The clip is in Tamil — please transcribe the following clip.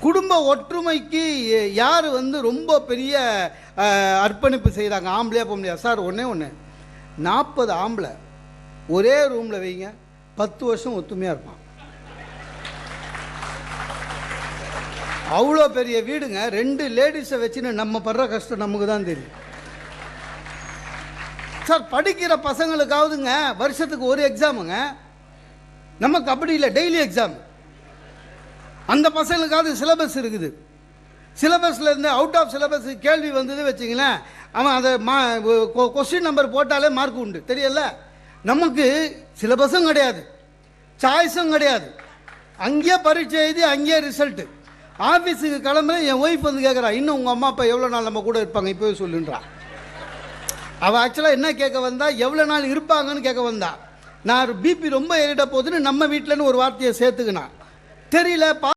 குடும்ப ஒற்றுமைக்கு யார் வந்து ரொம்ப பெரிய அர்ப்பணிப்பு செய்கிறாங்க, ஆம்பளையா பொம்பளையா? சார் ஒன்று 40 ஆம்பளை ஒரே ரூமில் வைங்க, 10 வருஷம் ஒத்துமையாக இருப்பான். அவ்வளோ பெரிய வீடுங்க. 2 லேடிஸை வச்சுன்னு நம்ம படுற கஷ்டம் நமக்கு தான் தெரியும். சார் படிக்கிற பசங்களுக்காவதுங்க வருஷத்துக்கு ஒரு எக்ஸாமுங்க. நமக்கு அப்படி இல்லை, டெய்லி எக்ஸாம். அந்த பசங்களுக்காவது சிலபஸ் இருக்குது. சிலபஸில் இருந்து அவுட் ஆஃப் சிலபஸ் கேள்வி வந்தது வச்சிங்களேன், அவன் அதை கொஸ்டின் நம்பர் போட்டாலே மார்க் உண்டு, தெரியல. நமக்கு சிலபஸும் கிடையாது, சாய்ஸும் கிடையாது. அங்கேயே பரீட்சை எழுதி அங்கேயே ரிசல்ட்டு. ஆஃபீஸுக்கு கிளம்புற என் ஒய்ஃப் வந்து கேட்குறா, இன்னும் உங்கள் அம்மா அப்பா எவ்வளோ நாள் நம்ம கூட இருப்பாங்க இப்போவே சொல்லுன்றா. அவள் ஆக்சுவலாக என்ன கேட்க வந்தா, எவ்வளோ நாள் இருப்பாங்கன்னு கேட்க வந்தா. நான் பிபி ரொம்ப ஏறிட போகுதுன்னு நம்ம வீட்டிலன்னு ஒரு வார்த்தையை சேர்த்துக்கினான். தெரியல.